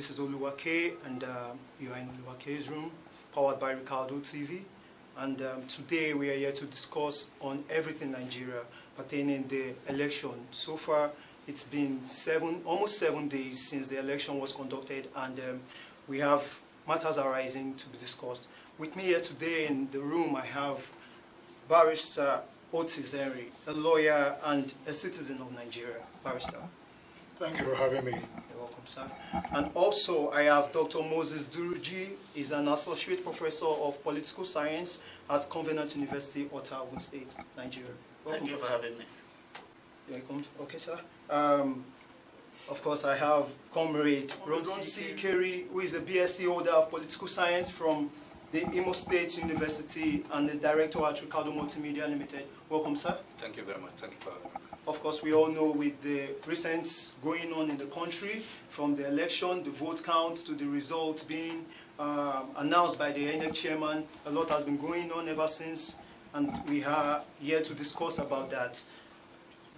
This is Oluwake, and you are in Oluwake's room, powered by Ricardo TV. And today we are here to discuss on everything Nigeria pertaining the election. So far, it's been almost 7 days since the election was conducted, and we have matters arising to be discussed. With me here today in the room, I have Barrister Otis Henry, a lawyer and a citizen of Nigeria. Barrister. Thank you for having me. You're welcome, sir. And also, I have Dr. Moses Duruji. He's an associate professor of political science at Covenant University, Ota, Ogun State, Nigeria. Welcome. Thank you for having me. You're welcome. Okay, sir. Of course, I have Comrade Ronsi Keri, who is a BSc holder of political science from the Imo State University and the director at Ricardo Multimedia Limited. Welcome, sir. Thank you very much. Thank you for having me. Of course, we all know with the recent going on in the country, from the election, the vote count, to the results being announced by the INEC chairman, a lot has been going on ever since, and we are here to discuss about that.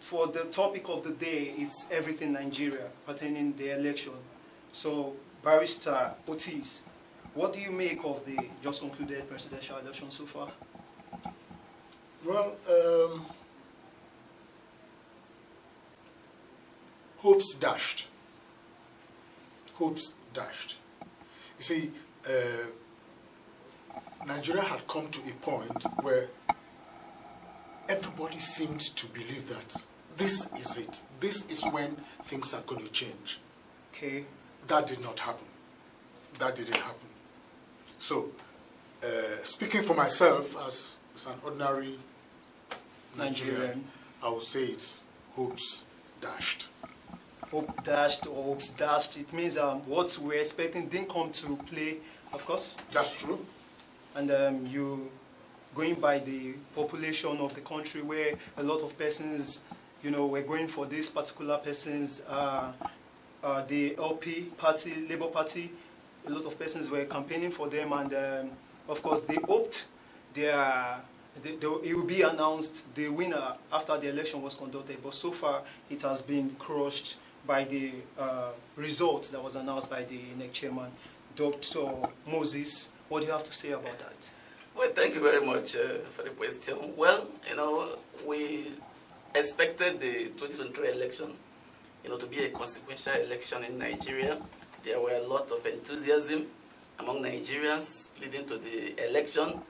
For the topic of the day, it's everything Nigeria pertaining the election. So, Barrister Otis, what do you make of the just concluded presidential election so far? Well, hopes dashed. Hopes dashed. You see, Nigeria had come to a point where everybody seemed to believe that this is it. This is when things are going to change. Okay. That did not happen. That didn't happen. So, speaking for myself as an ordinary Nigerian, I would say it's hopes dashed. Hope dashed or hopes dashed, it means what we're expecting didn't come to play, of course. That's true. And you going by the population of the country, where a lot of persons, were going for this particular person's, the LP party, Labour Party, a lot of persons were campaigning for them, and of course they hoped it will be announced the winner after the election was conducted, but so far it has been crushed by the results that was announced by the INEC chairman. Dr. Moses, what do you have to say about that? Well, thank you very much for the question. Well, we expected the 2023 election, to be a consequential election in Nigeria. There were a lot of enthusiasm among Nigerians leading to the election.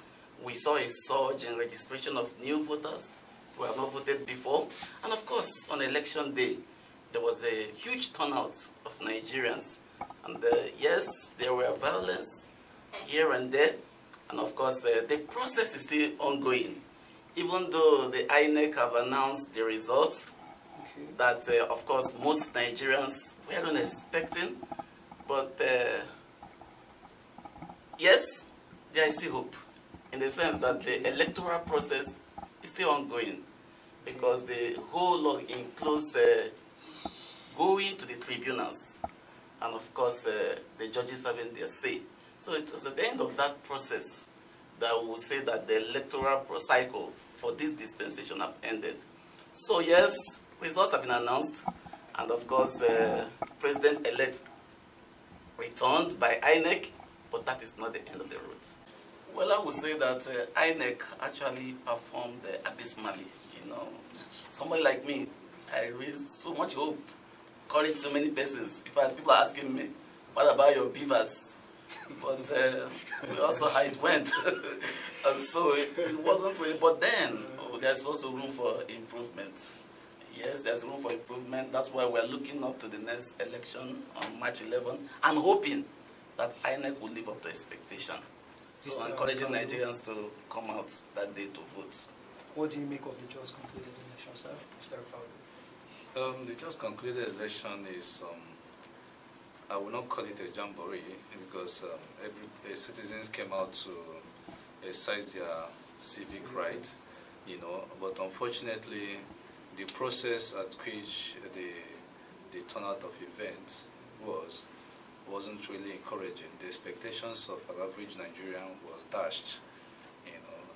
We saw a surge in registration of new voters who have not voted before. And of course, on election day, there was a huge turnout of Nigerians. And yes, there were violence here and there. And of course, the process is still ongoing. Even though the INEC have announced the results, okay, that of course most Nigerians weren't expecting. But yes, there is still hope, in the sense that the electoral process is still ongoing, because the whole law includes going to the tribunals, and of course the judges having their say. So it was at the end of that process that we will say that the electoral cycle for this dispensation have ended. So yes, results have been announced, and of course President-elect returned by INEC, but that is not the end of the road. Well, I would say that INEC actually performed abysmally. Somebody like me, I raised so much hope, calling so many persons. In fact, people are asking me, what about your beavers? But we also how it went. And so it wasn't really, but then there's also room for improvement. Yes, there's room for improvement. That's why we're looking up to the next election on March 11 and hoping that INEC will live up to expectation. So encouraging Nigerians to come out that day to vote. What do you make of the just concluded election, sir, Mr. Ricardo? The just concluded election is, I will not call it a jamboree, because citizens came out to exercise their civic right, but unfortunately, the process at which the turnout of events wasn't really encouraging. The expectations of an average Nigerian was dashed.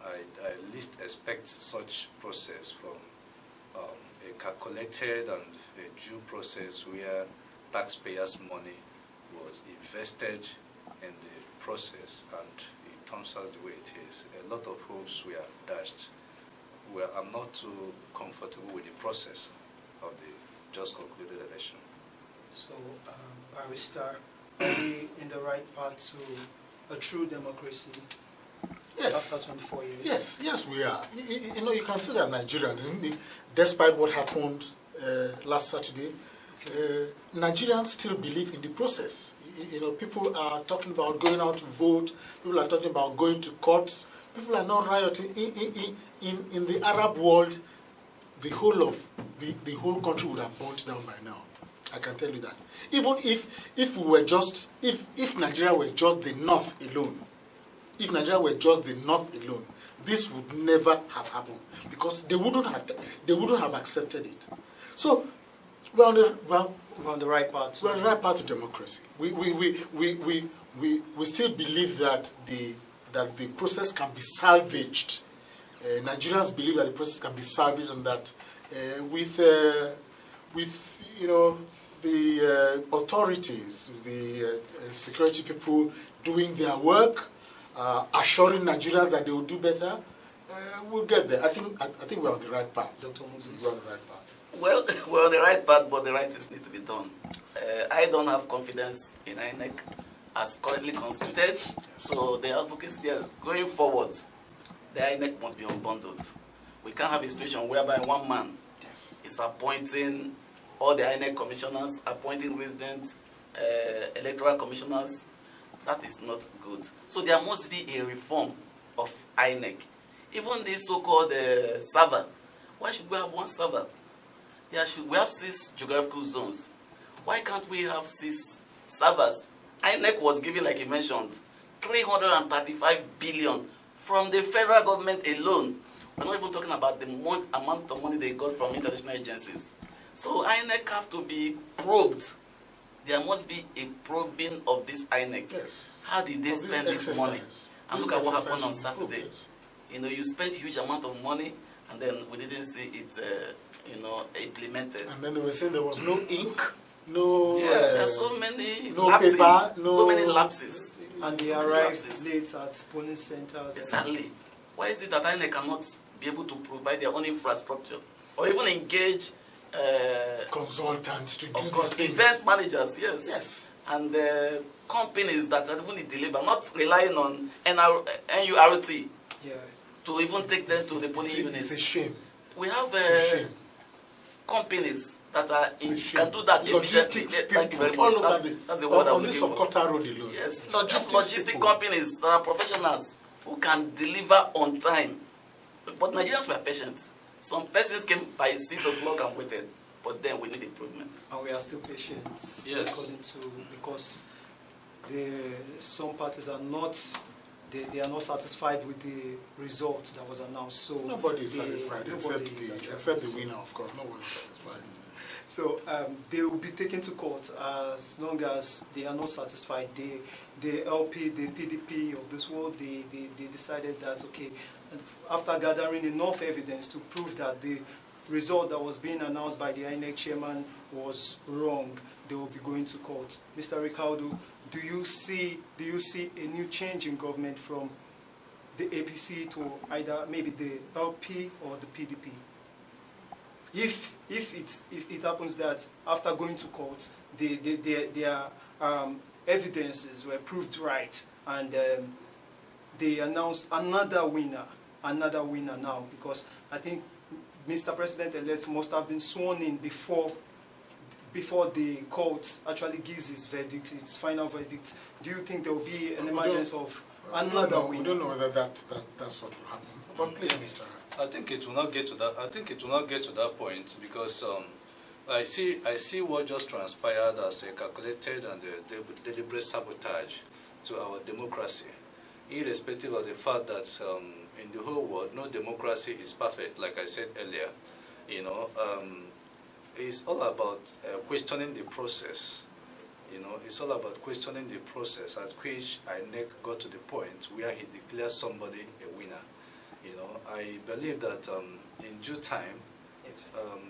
I least expect such process from a calculated and a due process where taxpayers' money was was invested in the process, and it turns out the way it is. A lot of hopes were dashed. Well, I'm not too comfortable with the process of the just concluded election. So, Barrister, are we in the right path to a true democracy Yes. after 24 years? Yes, we are. You can see that Nigerians, despite what happened last Saturday, Nigerians still believe in the process. People are talking about going out to vote. People are talking about going to court. People are not rioting. In the Arab world, the whole country would have burnt down by now. I can tell you that. Even if Nigeria were just the north alone, this would never have happened because they wouldn't have accepted it. So we're on the right path. We're on the right path to democracy. We still believe that the process can be salvaged. Nigerians believe that the process can be salvaged, and that with the authorities, the security people doing their work, assuring Nigerians that they will do better, we'll get there. I think we're on the right path. Dr. Moses. We're on the right path. Well, we're on the right path, but the right things need to be done. I don't have confidence in INEC as currently constituted, so the advocacy is going forward. The INEC must be unbundled. We can't have a situation whereby one man is appointing all the INEC commissioners, appointing resident electoral commissioners. That is not good. So there must be a reform of INEC. Even this so-called server, why should we have one server? We have 6 geographical zones. Why can't we have 6 servers? INEC was given, like you mentioned, 335 billion from the federal government alone. We're not even talking about the amount of money they got from international agencies. So INEC have to be probed. There must be a probing of this INEC. Yes. How did they spend this money? And look at what happened on Saturday. Yes. You spent a huge amount of money, and then we didn't see it, implemented. And then they were saying there was no ink, no. There's so many no lapses. paper, So many lapses. And they So many arrived lapses. late at polling centers. Exactly. Why is it that INEC cannot be able to provide their own infrastructure, or even engage consultants to do of course, these things? event managers? Yes. And companies that even deliver, not relying on NURT Yeah. to even take them to the polling It's units. a shame. We have It's a shame. companies that are It's a can shame. do that Logistics efficiently. Thank you very people much. all over That's the word I'm on this looking for. Okota road alone. Yes, Logistics logistic people. companies that are professionals who can deliver on time. But Nigerians were patient. Some persons came by 6 o'clock and waited, but then we need improvement. And we are still patient, Yes. according to, because some parties are not, they are not satisfied with the results that was announced. So Nobody is satisfied nobody except is except the satisfied. winner, of course. No one is satisfied. So they will be taken to court as long as they are not satisfied. The LP, the PDP of this world, they decided that, okay, after gathering enough evidence to prove that the result that was being announced by the INEC chairman was wrong, they will be going to court. Mr. Ricardo, do you see a new change in government from the APC to either maybe the LP or the PDP? If it happens that after going to court, their evidences were proved right, and they announced another winner now, because I think Mr. President-elect must have been sworn in before the court actually gives its verdict, its final verdict. Do you think there will be an emergence of another winner? We don't know whether that's what will happen. But please, Mr. I think it will not get to that. I think it will not get to that point because I see what just transpired as a calculated and a deliberate sabotage to our democracy, irrespective of the fact that in the whole world no democracy is perfect. Like I said earlier, it's all about questioning the process. It's all about questioning the process at which INEC got to the point where he declared somebody a winner. I believe that in due time,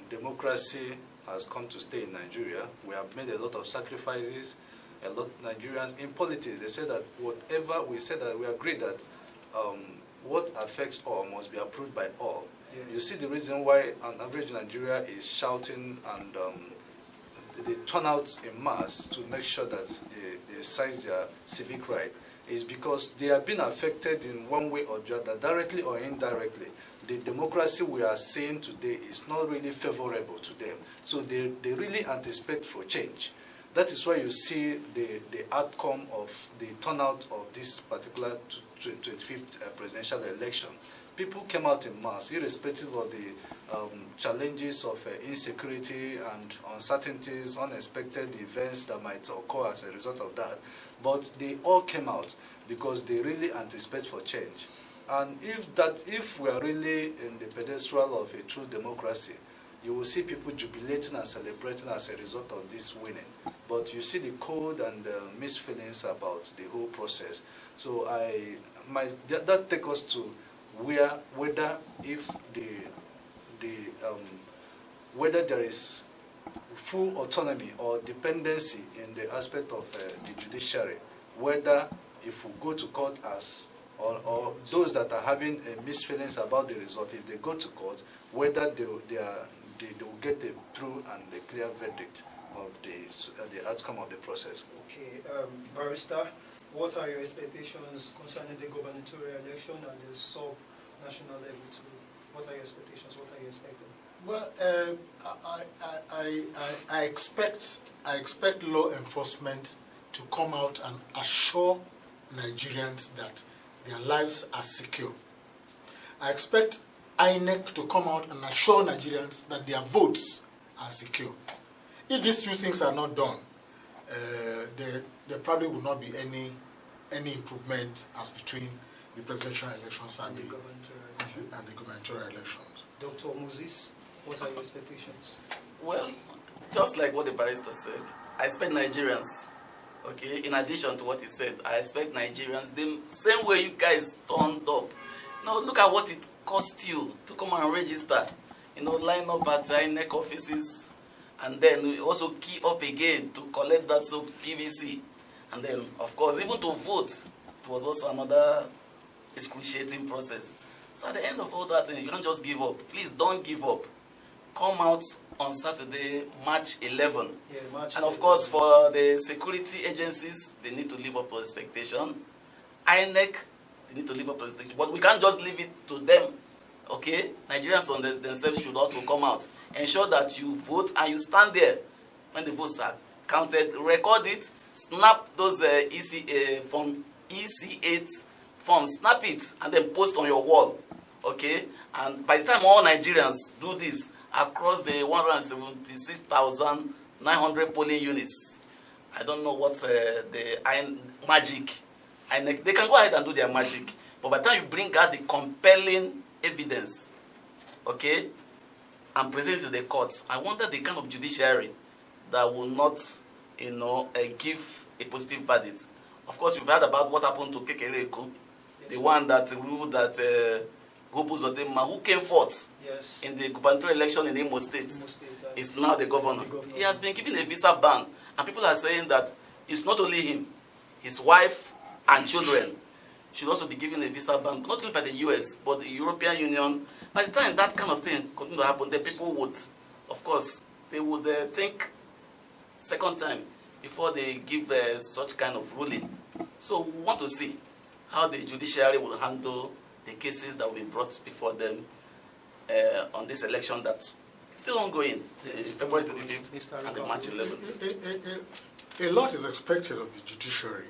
democracy has come to stay in Nigeria. We have made a lot of sacrifices, a lot of Nigerians in politics, they say that whatever we say, that we agree that what affects all must be approved by all. Yeah. You see the reason why an average Nigeria is shouting and they turn out in mass to make sure that they exercise their civic right is because they have been affected in one way or the other, directly or indirectly. The democracy we are seeing today is not really favorable to them. So they really anticipate for change. That is why you see the outcome of the turnout of this particular 25th presidential election. People came out in mass, irrespective of the challenges of insecurity and uncertainties, unexpected events that might occur as a result of that. But they all came out because they really anticipate for change. And if we are really in the pedestal of a true democracy, you will see people jubilating and celebrating as a result of this winning. But you see the cold and mixed feelings about the whole process. So that takes us to whether there is full autonomy or dependency in the aspect of the judiciary, whether if we go to court or those that are having mixed feelings about the result, if they go to court, whether they will get a true and a clear verdict of the outcome of the process. Okay, Barrister, what are your expectations concerning the gubernatorial election and the sub-national level too? What are your expectations? What are you expecting? Well, I expect law enforcement to come out and assure Nigerians that their lives are secure. I expect INEC to come out and assure Nigerians that their votes are secure. If these two things are not done, there probably will not be any improvement as between the presidential elections and the gubernatorial elections. Dr. Moses, what are your expectations? Well, just like what the barrister said, I expect Nigerians, okay, in addition to what he said, I expect Nigerians, the same way you guys turned up. Now look at what it cost you to come and register. Line up at INEC offices, and then we also key up again to collect that PVC. And then, of course, even to vote, it was also another excruciating process. So at the end of all that, you can't just give up. Please don't give up. Come out on Saturday, March 11. Yeah, March and of course, for the security agencies, they need to live up to expectation. INEC, they need to live up to expectation. But we can't just leave it to them. Okay? Nigerians on themselves should also come out. Ensure that you vote and you stand there. When the votes are counted, record it, snap those from EC8 forms, snap it, and then post on your wall. Okay? And by the time all Nigerians do this across the 176,900 polling units, I don't know what's the magic. They can go ahead and do their magic. But by the time you bring out the compelling evidence, okay, and present it to the courts, I wonder the kind of judiciary that will not, give a positive verdict. Of course, you've heard about what happened to Kekereko, the one that ruled that who came forth in the gubernatorial election in Imo State, is now the governor. He has been given a visa ban, and people are saying that it's not only him, his wife and children should also be given a visa ban, not only by the US, but the European Union. By the time that kind of thing continue to happen, then people would, of course, they would think second time before they give such kind of ruling. So we want to see how the judiciary will handle the cases that will be brought before them on this election that's still ongoing, February 25th and the March 11th. A lot is expected of the judiciary.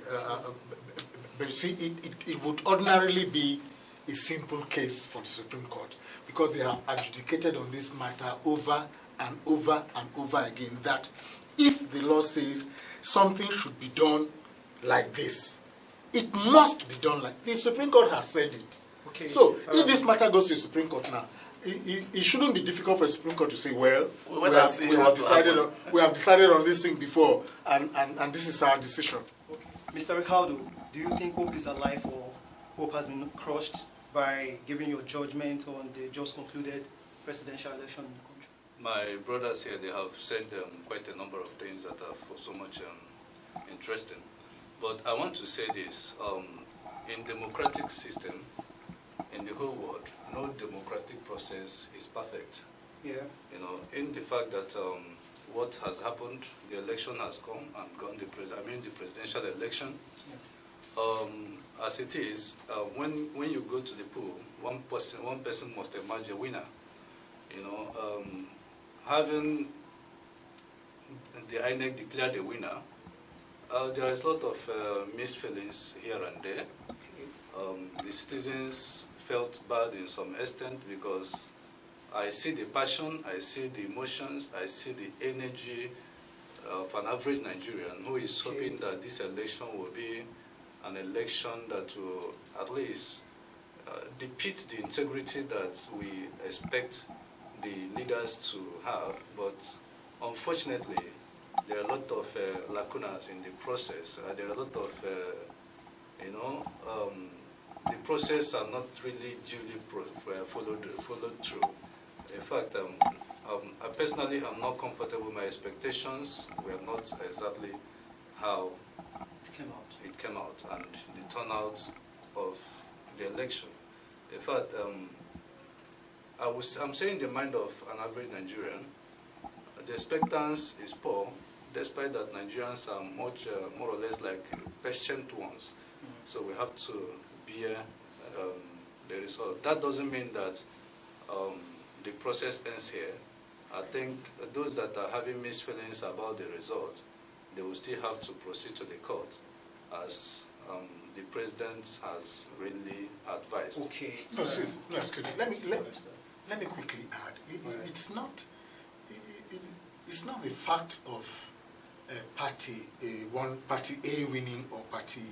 But you see, it would ordinarily be a simple case for the Supreme Court because they have adjudicated on this matter over and over and over again that if the law says something should be done like this, it must be done like this. The Supreme Court has said it. Okay. So if this matter goes to the Supreme Court now, it shouldn't be difficult for the Supreme Court to say, well, we have decided on this thing before, and this is our decision. Okay. Mr. Ricardo, do you think hope is alive or hope has been crushed by giving your judgment on the just concluded presidential election in the country? My brothers here, they have said quite a number of things that have so much interesting. But I want to say this, in democratic system, in the whole world, no democratic process is perfect. Yeah. You know, in the fact that what has happened, the election has come and gone, the presidential election. As it is, when you go to the poll, one person must emerge a winner. You know, having the INEC declare the winner, there is a lot of mixed feelings here and there. The citizens felt bad in some extent because I see the passion, I see the emotions, I see the energy of an average Nigerian who is hoping that this election will be an election that will at least depict the integrity that we expect the leaders to have. But unfortunately, there are a lot of lacunas in the process. There are a lot of, the process are not really duly followed through. In fact, I personally am not comfortable. My expectations were not exactly how it came out, and the turnout of the election. In fact, I'm saying the mind of an average Nigerian, the expectance is poor, despite that Nigerians are much more or less like patient ones. So we have to bear the result. That doesn't mean that the process ends here. I think those that are having mixed feelings about the result, they will still have to proceed to the court, as the president has really advised. Okay. No, excuse me. Let me quickly add. It's not the fact of one party A winning or party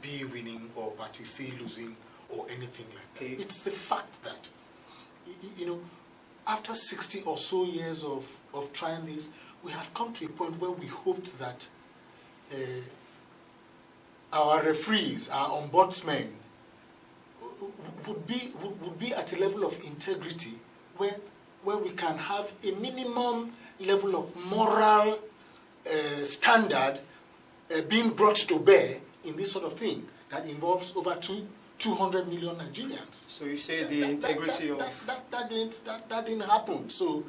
B winning or party C losing or anything like that. It's the fact that, you know, after 60 or so years of trying this, we had come to a point where we hoped that our referees, our ombudsmen, would be at a level of integrity where we can have a minimum level of moral standard being brought to bear in this sort of thing that involves over 200 million Nigerians. So you say the integrity of... That didn't happen. So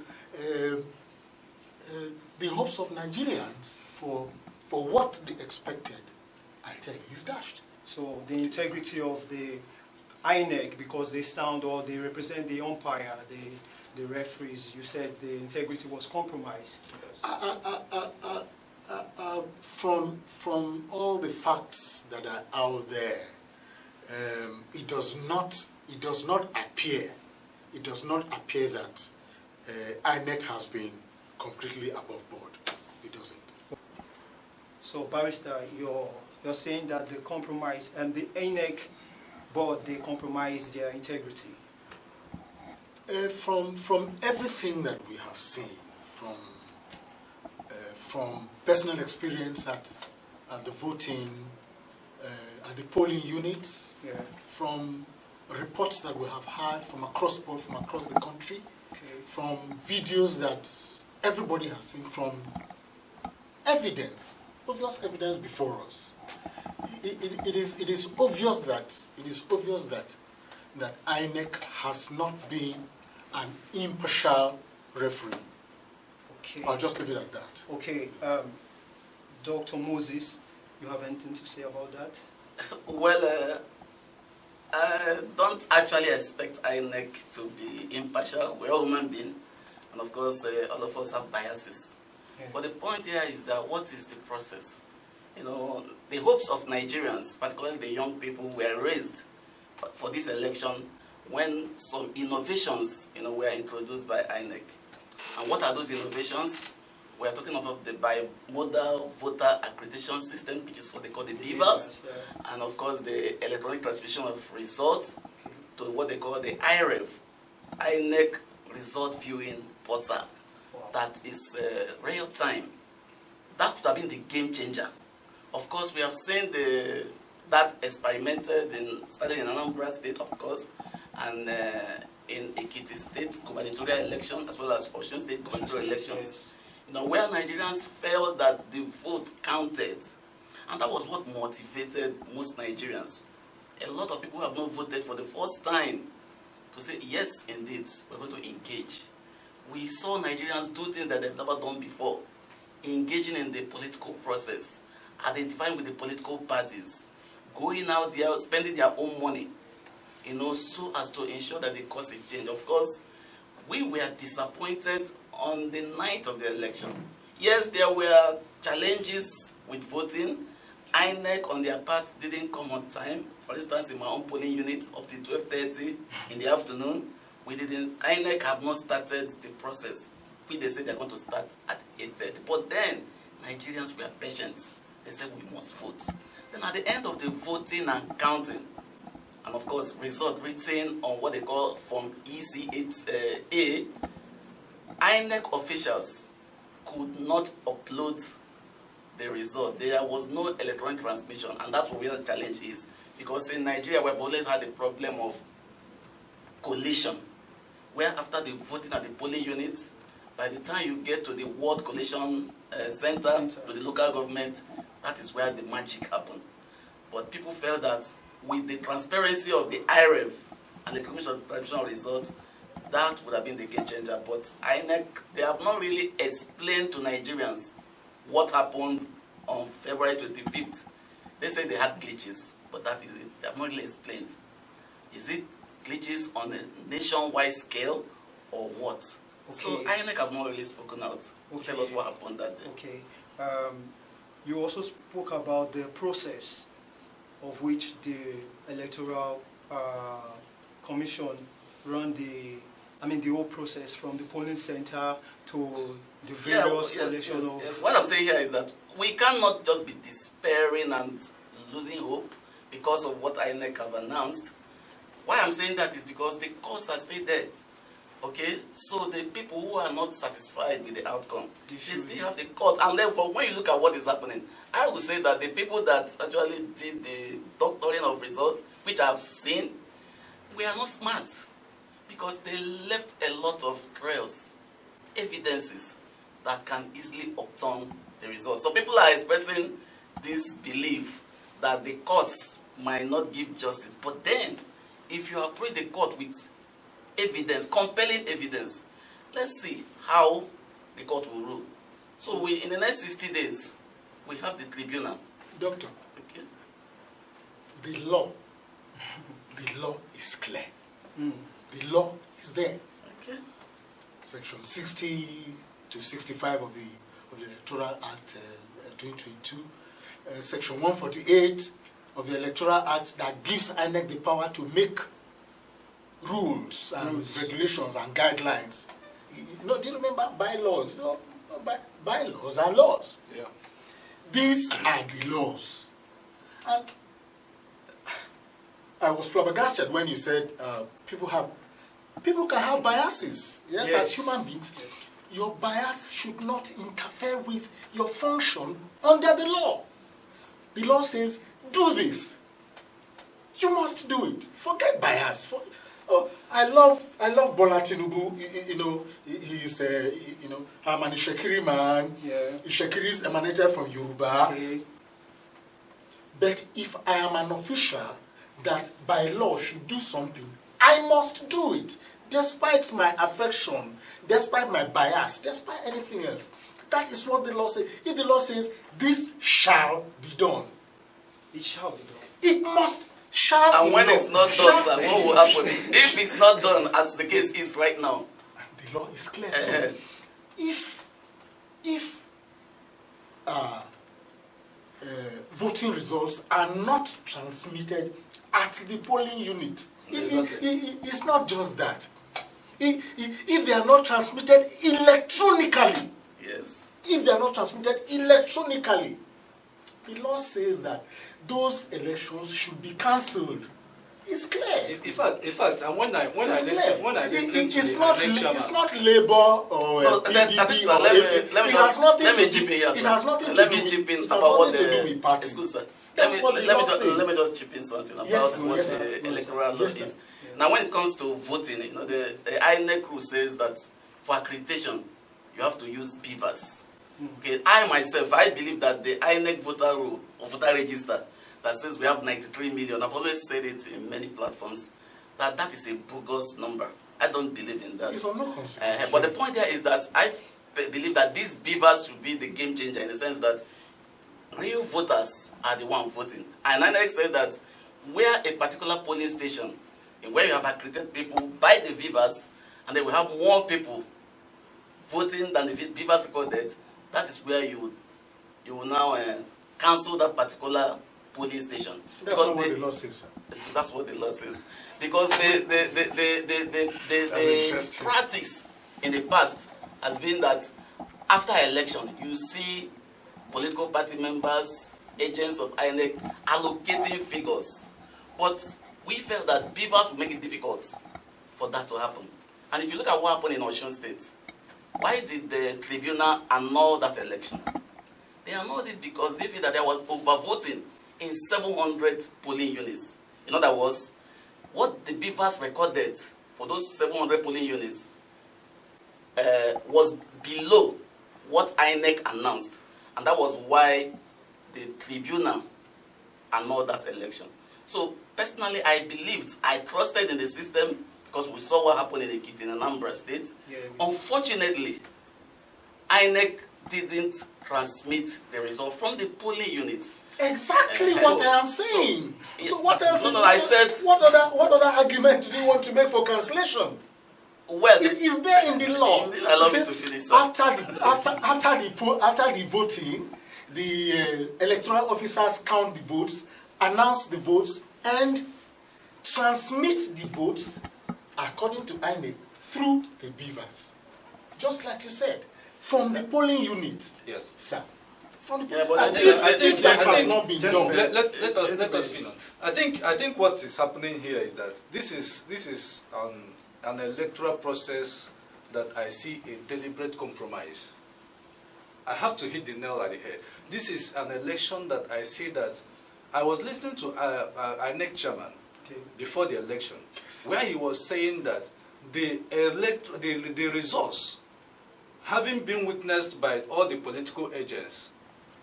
the hopes of Nigerians for what they expected, I tell you, is dashed. So the integrity of the INEC, because they sound or they represent the umpire, the referees, you said the integrity was compromised. From all the facts that are out there, it does not appear that INEC has been completely above board. It doesn't. So, Barrister, you're saying that the compromise and the INEC board, they compromise their integrity. From everything that we have seen, from personal experience at the voting, at the polling units, from reports that we have had from across the country, from videos that everybody has seen, from evidence, obvious evidence before us. It is obvious that INEC has not been an impartial referee. Okay. I'll just leave it at that. Okay, Dr. Moses, you have anything to say about that? Well, I don't actually expect INEC to be impartial. We're all human beings, and of course, all of us have biases. Yeah. But the point here is that what is the process? You know, the hopes of Nigerians, particularly the young people, were raised for this election when some innovations, were introduced by INEC. And what are those innovations? We are talking about the bimodal voter accreditation system, which is what they call the BVAS, and of course the electronic transmission of results to what they call the IREV, INEC Result Viewing Portal. That is real time. That would have been the game changer. Of course, we have seen that experimented starting in Anambra State, of course, and in Ekiti State gubernatorial election, as well as Osun State gubernatorial elections. where Nigerians felt that the vote counted. And that was what motivated most Nigerians. A lot of people have not voted for the first time to say, yes, indeed, we're going to engage. We saw Nigerians do things that they've never done before, engaging in the political process, identifying with the political parties, going out there, spending their own money, so as to ensure that they cause a change. Of course, we were disappointed on the night of the election. Yes, there were challenges with voting. INEC, on their part, didn't come on time. For instance, in my own polling unit, up to 12:30 in the afternoon, INEC have not started the process. They said they're going to start at 8:30. But then, Nigerians were patient. They said we must vote. Then at the end of the voting and counting, and of course, result written on what they call Form EC8A, INEC officials could not upload the result. There was no electronic transmission, and that's where the challenge is. Because in Nigeria, we've always had a problem of collation, where after the voting at the polling unit, by the time you get to the ward collation center, to the local government, that is where the magic happened. But people felt that with the transparency of the IREV and the Commission of Results, that would have been the game changer. But INEC, they have not really explained to Nigerians what happened on February 25th. They say they had glitches, but that is it. They have not really explained. Is it glitches on a nationwide scale or what? Okay. So INEC have not really spoken out. Okay. Tell us what happened that day. Okay. You also spoke about the process of which the Electoral Commission run the whole process from the polling center to the various collection of... Yes. What I'm saying here is that we cannot just be despairing and losing hope because of what INEC have announced. Why I'm saying that is because the courts are still there. Okay? So the people who are not satisfied with the outcome, they still have the court. And then when you look at what is happening, I would say that the people that actually did the doctoring of results, which I've seen, we are not smart. Because they left a lot of trails, evidences that can easily upturn the results. So people are expressing this belief that the courts might not give justice. But then, if you approach the court with evidence, compelling evidence, let's see how the court will rule. So in the next 60 days, we have the tribunal. Doctor, okay. the law is clear. The law is there. Okay. Section 60 to 65 of the Electoral Act 2022, Section 148 of the Electoral Act that gives INEC the power to make rules and regulations and guidelines. Do you remember bylaws? Bylaws are laws. Yeah. These are the laws. And I was flabbergasted when you said people can have biases. Yes, as human beings. Yes. Your bias should not interfere with your function under the law. The law says, do this. You must do it. Forget bias. I love Bola Tinubu. He's I'm an Ishekiri man. Yeah. Ishekiri is emanated from Yoruba. Okay. But if I am an official that by law should do something, I must do it, despite my affection, despite my bias, despite anything else. That is what the law says. If the law says, this shall be done, it shall be done. It must, shall and be when done. It's not done, sir, what will happen? If it's not done, as the case is right now. The law is clear too. If voting results are not transmitted at the polling unit, it's not just that. If they are not transmitted electronically, yes. If they are not transmitted electronically, the law says that those elections should be cancelled. It's clear. In fact, and when I listen to it's the not election, it's not Labour or PDP or let me chip in here, it has nothing to do. Let me chip in about what the party. excuse, sir. Let me just chip in something about what the electoral law is. Yes, now, when it comes to voting, the INEC rule says that for accreditation, you have to use beavers. Okay, I myself, I believe that the INEC voter roll or voter register that says we have 93 million, I've always said it in many platforms, that is a bogus number. I don't believe in that. It's no consequence. But the point there is that I believe that these beavers should be the game changer in the sense that real voters are the one voting. And INEC said that where a particular polling station, where you have accredited people by the beavers, and then we have more people voting than the beavers recorded, that is where you will now cancel that particular polling station. That's not what the law says, sir. That's what the law says. Because the practice in the past has been that after election, you see political party members, agents of INEC allocating figures. But we felt that beavers would make it difficult for that to happen. And if you look at what happened in Osun State, why did the tribunal annul that election? They annulled it because they feel that there was overvoting in 700 polling units. In other words, what the beavers recorded for those 700 polling units was below what INEC announced. And that was why the tribunal annulled that election. So personally, I trusted in the system because we saw what happened in Ekiti in Anambra State. Yeah, unfortunately, INEC didn't transmit the result from the polling unit. Exactly what I am saying. So what else? No, I said. What other argument do you want to make for cancellation? Well, is there in the law? Allow me to finish. After the voting, the electoral officers count the votes, announce the votes, and transmit the votes according to INEC through the beavers. Just like you said, from the polling unit. Yes, sir. From the if that has not been done, let us be on. I think what is happening here is that this is an electoral process that I see a deliberate compromise. I have to hit the nail at the head. This is an election that I see that I was listening to INEC chairman before the election, where he was saying that the results, having been witnessed by all the political agents,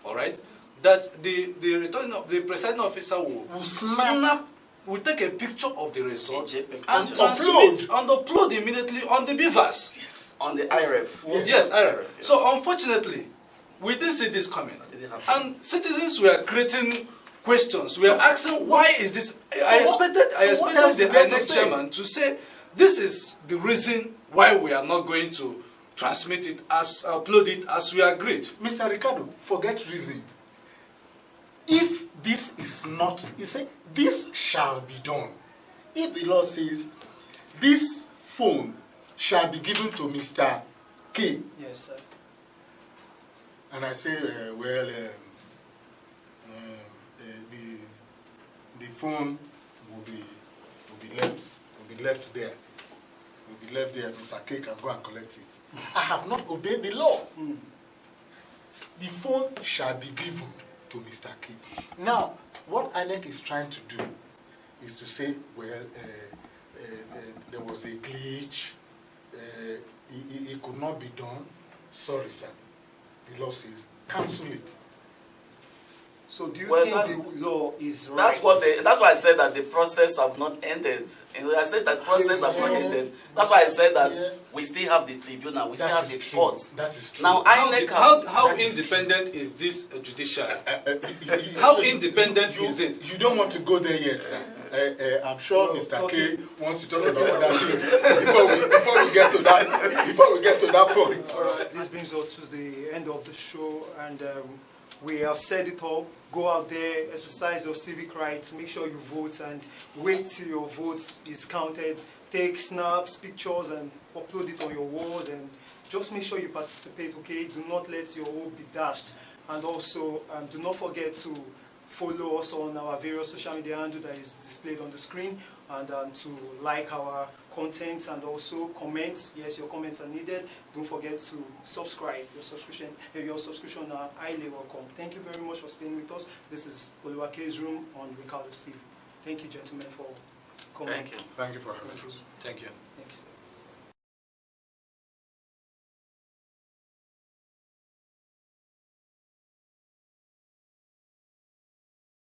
all right, that the presiding officer will take a picture of the result and transmit and upload immediately on the beavers. Yes, on the IRF. Yes, IRF. So unfortunately, we didn't see this coming, and citizens were creating questions. We are asking, why is this? I expected the INEC chairman to say, this is the reason why we are not going to transmit it, upload it as we agreed. Mr. Ricardo, forget reason. If this is not, you say, this shall be done. If the law says, this phone shall be given to Mr. K. Yes, sir. And I say, the phone will be left there. Will be left there. Mr. K can go and collect it. I have not obeyed the law. The phone shall be given to Mr. K. Now, what INEC is trying to do is to say, well, there was a glitch. It could not be done. Sorry, sir. The law says cancel it. So do you think the law is right? That's why I said that the process have not ended. And I said that process has not ended. That's why I said that we still have the tribunal, we still have the court. That is true. Now, how independent is this judiciary? How independent is it? You don't want to go there yet, sir. I'm sure Mr. K wants to talk about other things before we get to that point. All right, this brings us to the end of the show, and we have said it all. Go out there, exercise your civic rights, make sure you vote, and wait till your vote is counted. Take snaps, pictures, and upload it on your walls, and just make sure you participate, okay? Do not let your hope be dashed. And also, do not forget to follow us on our various social media handle that is displayed on the screen, and to like our content and also comments. Yes, your comments are needed. Don't forget to subscribe. Your subscription are highly welcome. Thank you very much for staying with us. This is Oluwake's Room on Ricardo TV. Thank you, gentlemen, for coming. Thank you. Thank you for having us. Thank you. Thank you.